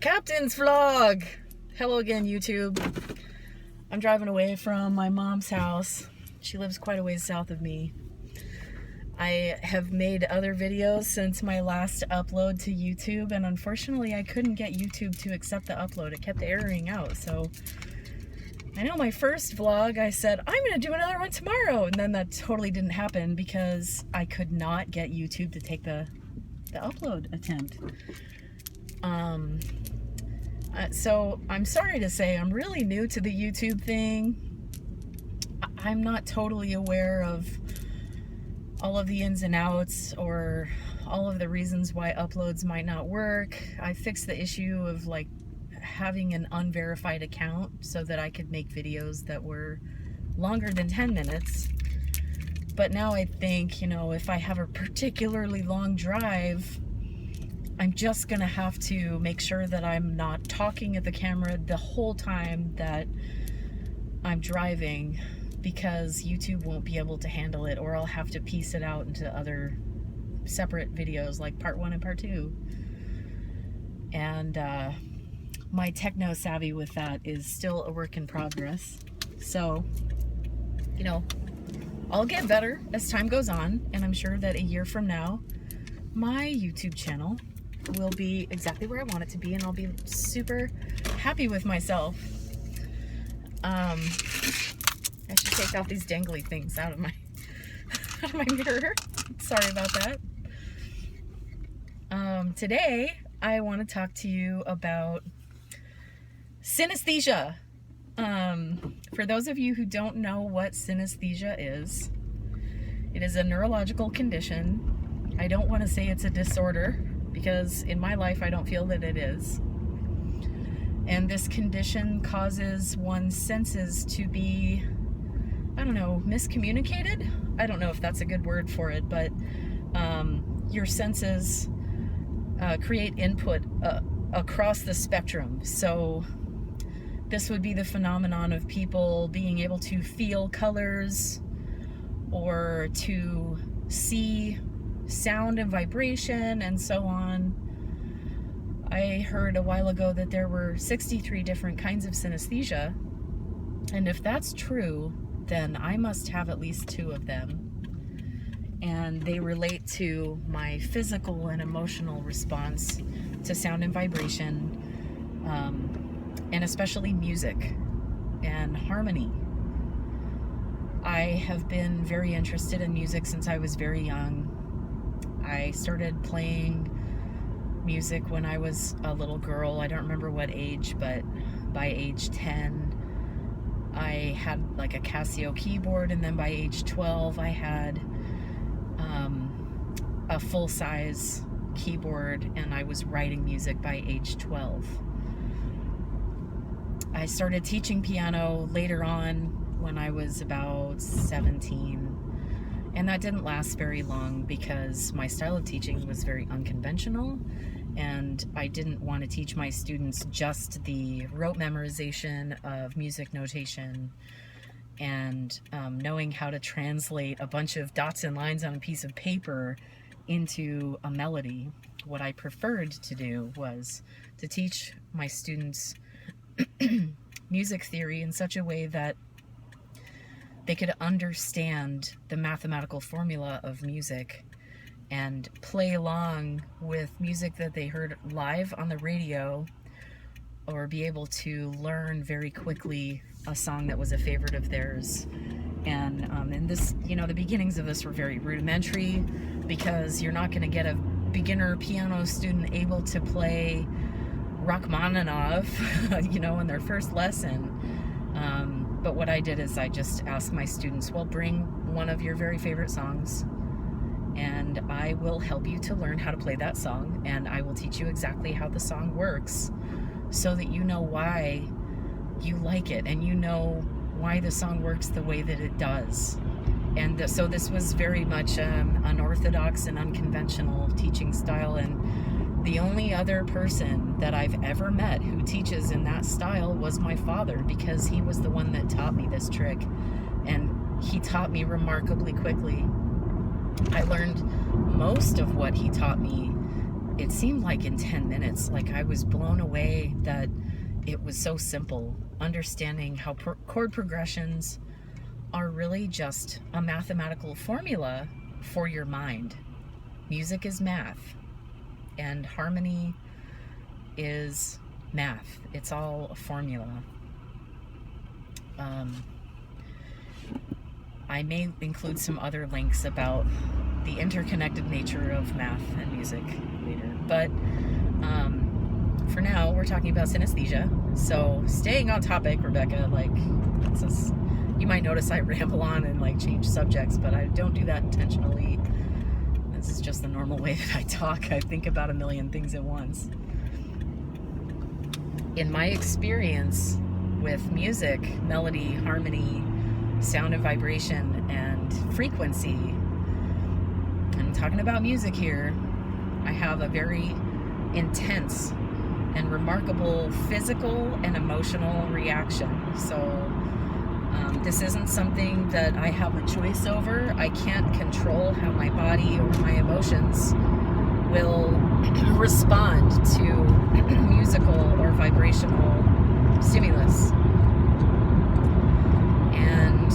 Captain's vlog. Hello again, YouTube. I'm driving away from my mom's house. She lives quite a ways south of me. I have made other videos since my last upload to YouTube, and unfortunately I couldn't get YouTube to accept the upload. It kept erroring out. So I know my first vlog I said I'm gonna do another one tomorrow, and then that totally didn't happen because I could not get YouTube to take the upload attempt. So I'm sorry to say I'm really new to the YouTube thing. I'm not totally aware of all of the ins and outs or all of the reasons why uploads might not work. I fixed the issue of like having an unverified account so that I could make videos that were longer than 10 minutes. But now I think, you know, if I have a particularly long drive, I'm just gonna have to make sure that I'm not talking at the camera the whole time that I'm driving, because YouTube won't be able to handle it, or I'll have to piece it out into other separate videos like part 1 and part 2. And my techno savvy with that is still a work in progress. So, you know, I'll get better as time goes on, and I'm sure that a year from now, my YouTube channel will be exactly where I want it to be, and I'll be super happy with myself. I should take off these dangly things out of my mirror. Sorry about that. Today I want to talk to you about synesthesia. For those of you who don't know what synesthesia is, it is a neurological condition. I don't want to say it's a disorder, because in my life I don't feel that it is. And this condition causes one's senses to be, I don't know, miscommunicated? I don't know if that's a good word for it, but your senses create input across the spectrum. So this would be the phenomenon of people being able to feel colors or to see sound and vibration and so on. I heard a while ago that there were 63 different kinds of synesthesia, and if that's true, then I must have at least 2 of them, and they relate to my physical and emotional response to sound and vibration, and especially music and harmony. I have been very interested in music since I was very young. I started playing music when I was a little girl. I don't remember what age, but by age 10, I had like a Casio keyboard, and then by age 12, I had a full-size keyboard, and I was writing music by age 12. I started teaching piano later on when I was about 17. And that didn't last very long because my style of teaching was very unconventional, and I didn't want to teach my students just the rote memorization of music notation and knowing how to translate a bunch of dots and lines on a piece of paper into a melody. What I preferred to do was to teach my students music theory in such a way that they could understand the mathematical formula of music and play along with music that they heard live on the radio, or be able to learn very quickly a song that was a favorite of theirs. And this, you know, the beginnings of this were very rudimentary, because you're not going to get a beginner piano student able to play Rachmaninoff, you know, in their first lesson. But what I did is I just asked my students, well, bring one of your very favorite songs, and I will help you to learn how to play that song, and I will teach you exactly how the song works so that you know why you like it, and you know why the song works the way that it does. And so this was very much unorthodox and unconventional teaching style, and the only other person that I've ever met who teaches in that style was my father, because he was the one that taught me this trick, and he taught me remarkably quickly. I learned most of what he taught me it seemed like in 10 minutes, like I was blown away that it was so simple, understanding how chord progressions are really just a mathematical formula for your mind. Music is math, and harmony is math. It's all a formula. I may include some other links about the interconnected nature of math and music later. But for now, we're talking about synesthesia. So staying on topic, Rebecca, like, you might notice I ramble on and like change subjects, but I don't do that intentionally. This is just the normal way that I talk. I think about a million things at once. In my experience with music, melody, harmony, sound and vibration, and frequency, and I'm talking about music here, I have a very intense and remarkable physical and emotional reaction. So this isn't something that I have a choice over. I can't control how my body or my emotions will respond to musical or vibrational stimulus. And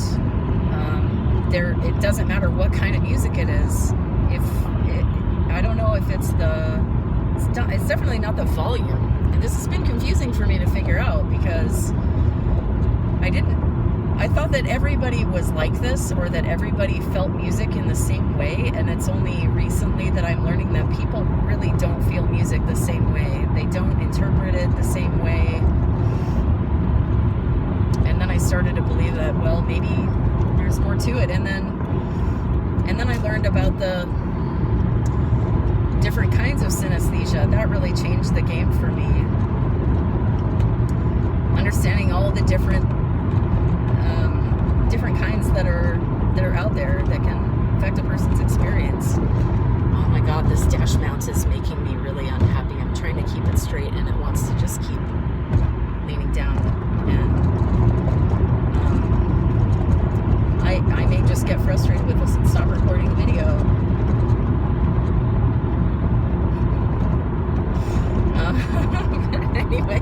it doesn't matter what kind of music it is. I don't know if it's definitely not the volume. And this has been confusing for me to figure out, because I thought that everybody was like this, or that everybody felt music in the same way, and it's only recently that I'm learning that people really don't feel music the same way. They don't interpret it the same way. And then I started to believe that, well, maybe there's more to it. And then I learned about the different kinds of synesthesia. That really changed the game for me. Understanding all the different kinds that are out there that can affect a person's experience. Oh my God, this dash mount is making me really unhappy. I'm trying to keep it straight, and it wants to just keep leaning down. And I may just get frustrated with this and stop recording the video. Anyway.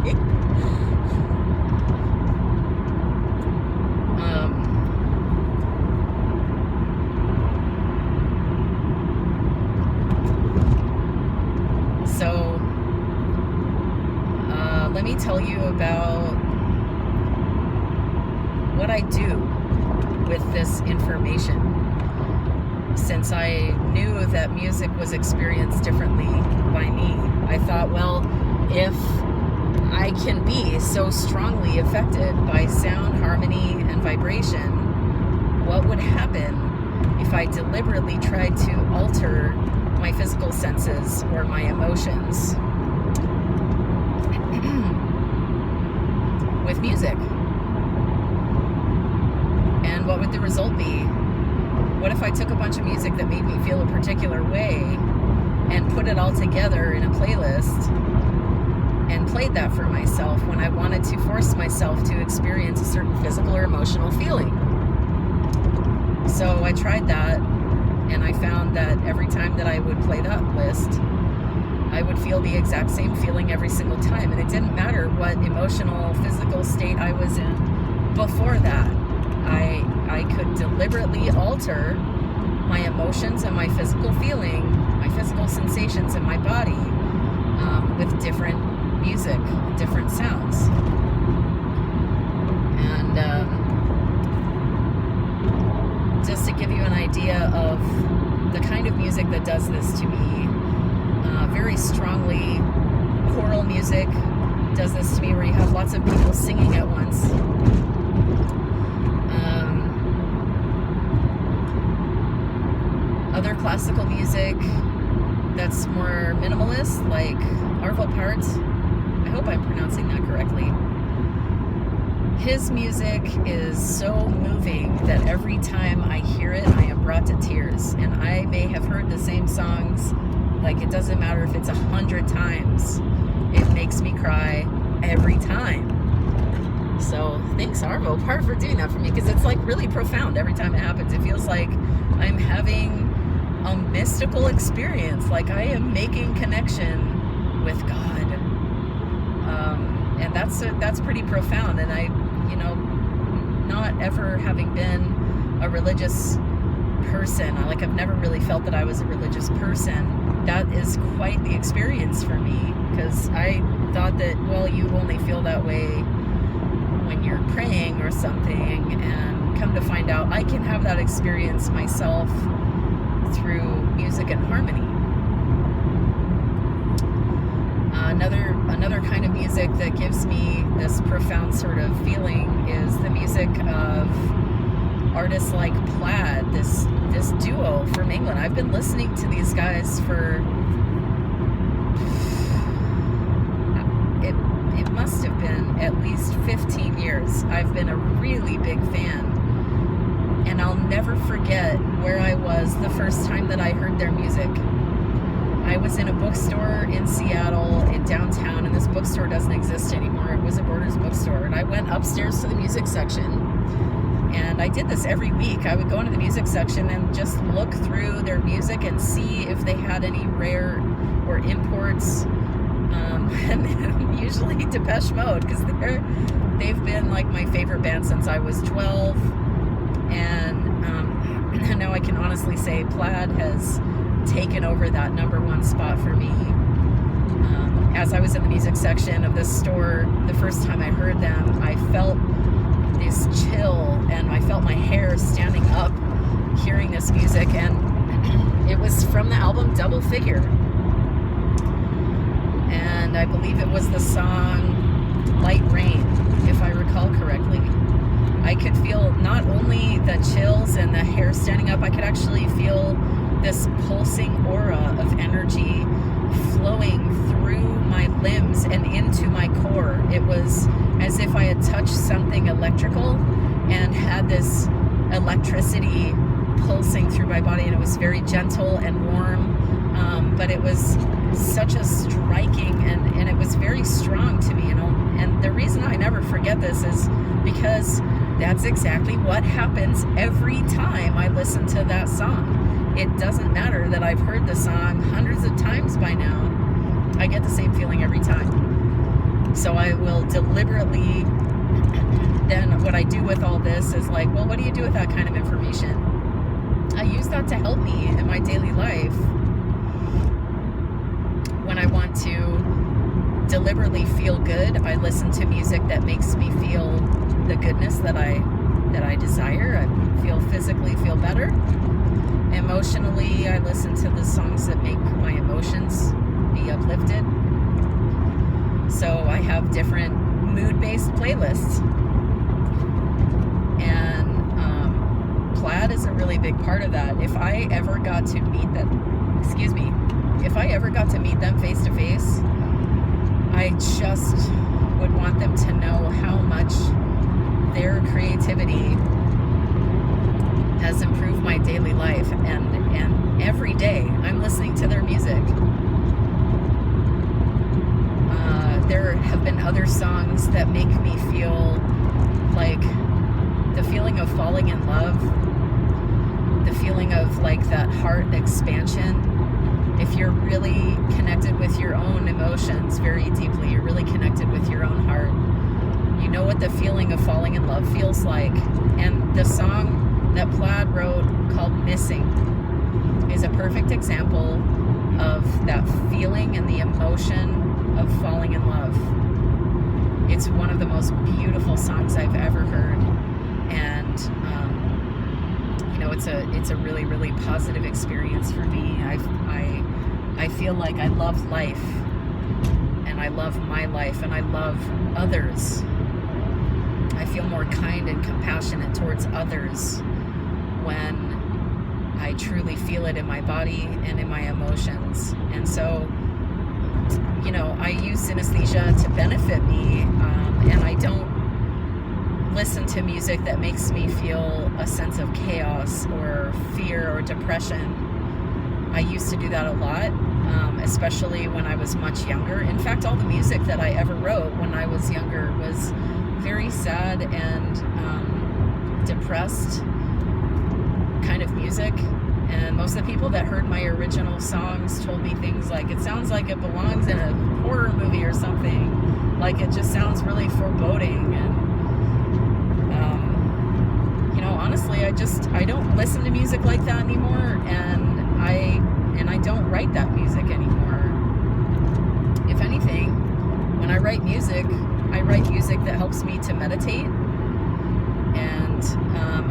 Let me tell you about what I do with this information. Since I knew that music was experienced differently by me, I thought, well, if I can be so strongly affected by sound, harmony, and vibration, what would happen if I deliberately tried to alter my physical senses or my emotions with music? And what would the result be? What if I took a bunch of music that made me feel a particular way and put it all together in a playlist and played that for myself when I wanted to force myself to experience a certain physical or emotional feeling? So I tried that, and I found that every time that I would play that list, I would feel the exact same feeling every single time. And it didn't matter what emotional, physical state I was in before that. I could deliberately alter my emotions and my physical feeling, my physical sensations in my body with different music, different sounds. And just to give you an idea of the kind of music that does this to me, very strongly choral music does this to me, where you have lots of people singing at once. Other classical music that's more minimalist, like Arvo Pärt, I hope I'm pronouncing that correctly. His music is so moving that every time I hear it, I am brought to tears. And I may have heard the same songs, like, it doesn't matter if it's 100 times, it makes me cry every time. So thanks, Arvo Pärt, for doing that for me, because it's like really profound every time it happens. It feels like I'm having a mystical experience. Like I am making connection with God. And that's pretty profound. And I, not ever having been a religious person, I've never really felt that I was a religious person. That is quite the experience for me, because I thought that, well, you only feel that way when you're praying or something, and come to find out I can have that experience myself through music and harmony. Another kind of music that gives me this profound sort of feeling is the music of artists like Plaid, this duo from England. I've been listening to these guys for it must have been at least 15 years. I've been a really big fan, and I'll never forget where I was the first time that I heard their music. I was in a bookstore in Seattle, in downtown, and this bookstore doesn't exist anymore. It was a Borders bookstore, and I went upstairs to the music section, and I did this every week. I would go into the music section and just look through their music and see if they had any rare or imports, and usually Depeche Mode, because they've been like my favorite band since I was 12, and now I can honestly say Plaid has taken over that number one spot for me. As I was in the music section of this store, the first time I heard them, I felt this chill, and I felt my hair standing up hearing this music, and it was from the album Double Figure, and I believe it was the song Light Rain, if I recall correctly. I could feel not only the chills and the hair standing up, I could actually feel this pulsing aura of energy flowing through my limbs and into my core. It was as if I had touched something electrical and had this electricity pulsing through my body, and it was very gentle and warm, but it was such a striking, and it was very strong to me, and the reason I never forget this is because that's exactly what happens every time I listen to that song. It doesn't matter that I've heard the song hundreds of times by now. I get the same feeling every time. So I will deliberately, then what I do with all this is like, well, what do you do with that kind of information? I use that to help me in my daily life. When I want to deliberately feel good, I listen to music that makes me feel the goodness that I desire. I physically feel better. Emotionally, I listen to the songs that make my emotions be uplifted. So I have different mood-based playlists. And Plaid is a really big part of that. If I ever got to meet them, face to face, I just would want them to know how much their creativity has improved my daily life, and every day I'm listening to their music. There have been other songs that make me feel like the feeling of falling in love, the feeling of like that heart expansion. If you're really connected with your own emotions very deeply, you're really connected with your own heart, you know what the feeling of falling in love feels like. And the song that Plaid wrote called Missing is a perfect example of that feeling and the emotion of falling in love. It's one of the most beautiful songs I've ever heard, and it's a really, really positive experience for me. I feel like I love life, and I love my life, and I love others. I feel more kind and compassionate towards others when I truly feel it in my body and in my emotions. And so, I use synesthesia to benefit me, and I don't listen to music that makes me feel a sense of chaos or fear or depression. I used to do that a lot, especially when I was much younger. In fact, all the music that I ever wrote when I was younger was very sad and depressed kind of music. And most of the people that heard my original songs told me things like, it sounds like it belongs in a horror movie or something. Like, it just sounds really foreboding. And, honestly, I don't listen to music like that anymore. And I don't write that music anymore. If anything, when I write music that helps me to meditate. And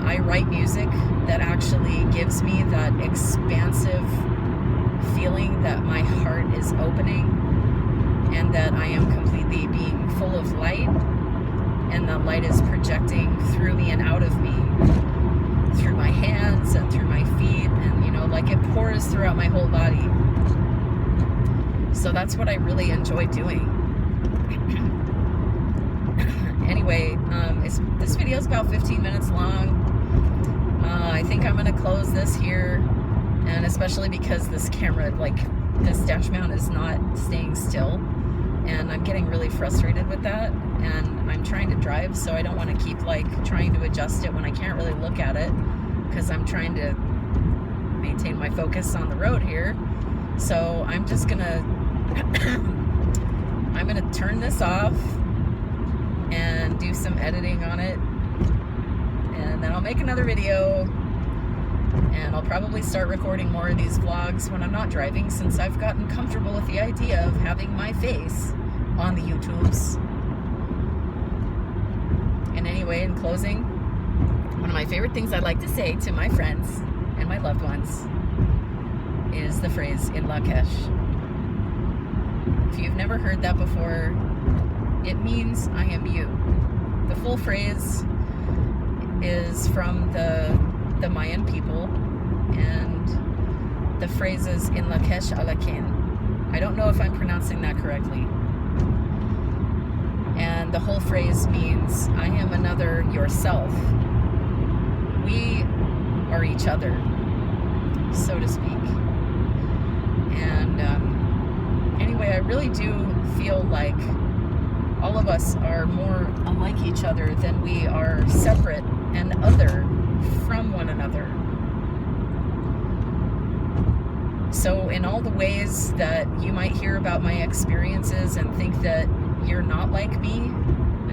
I write music that actually gives me that expansive feeling that my heart is opening and that I am completely being full of light, and the light is projecting through me and out of me, through my hands and through my feet, and like it pours throughout my whole body. So that's what I really enjoy doing. Anyway, this video is about 15 minutes long. I think I'm going to close this here, and especially because this camera, this dash mount is not staying still, and I'm getting really frustrated with that, and I'm trying to drive, so I don't want to keep trying to adjust it when I can't really look at it, because I'm trying to maintain my focus on the road here. So I'm just gonna I'm gonna turn this off and do some editing on it, and then I'll make another video, and I'll probably start recording more of these vlogs when I'm not driving, since I've gotten comfortable with the idea of having my face on the YouTubes. And anyway, in closing, one of my favorite things I like to say to my friends and my loved ones is the phrase "in Lakesh." If you've never heard that before, it means I am you. The full phrase is from the Mayan people, and the phrase is "in Lakesh alakin." I don't know if I'm pronouncing that correctly. And the whole phrase means I am another yourself. We are each other, so to speak. And anyway, I really do feel like all of us are more unlike each other than we are separate and other from one another. So in all the ways that you might hear about my experiences and think that you're not like me,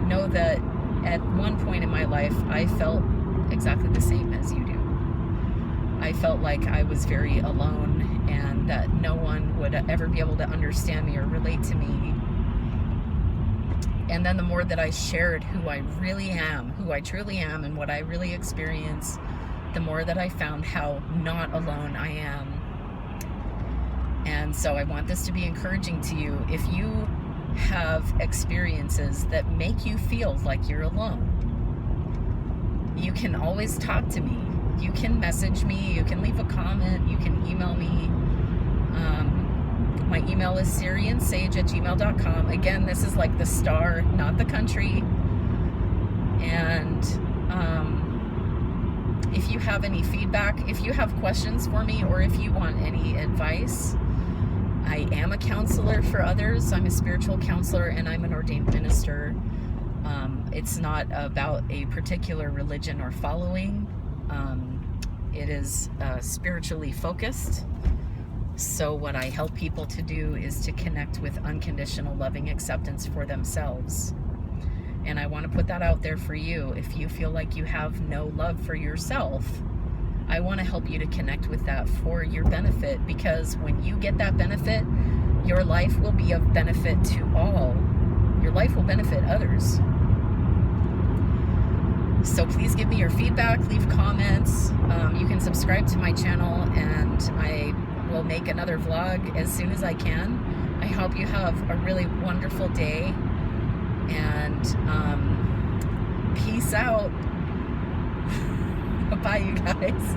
know that at one point in my life I felt exactly the same as you do. I felt like I was very alone and that no one would ever be able to understand me or relate to me. And then the more that I shared who I really am, who I truly am, and what I really experience, the more that I found how not alone I am. And so I want this to be encouraging to you. If you have experiences that make you feel like you're alone, you can always talk to me. You can message me, you can leave a comment, you can email me. My email is syriansage@gmail.com. Again, this is like the star, not the country. And if you have any feedback, if you have questions for me, or if you want any advice, I am a counselor for others. I'm a spiritual counselor, and I'm an ordained minister. It's not about a particular religion or following. It is spiritually focused. So what I help people to do is to connect with unconditional loving acceptance for themselves. And I want to put that out there for you. If you feel like you have no love for yourself, I want to help you to connect with that for your benefit, because when you get that benefit, your life will be of benefit to all. Your life will benefit others. So please give me your feedback, leave comments. You can subscribe to my channel, and I will make another vlog as soon as I can. I hope you have a really wonderful day, and peace out. Bye, you guys.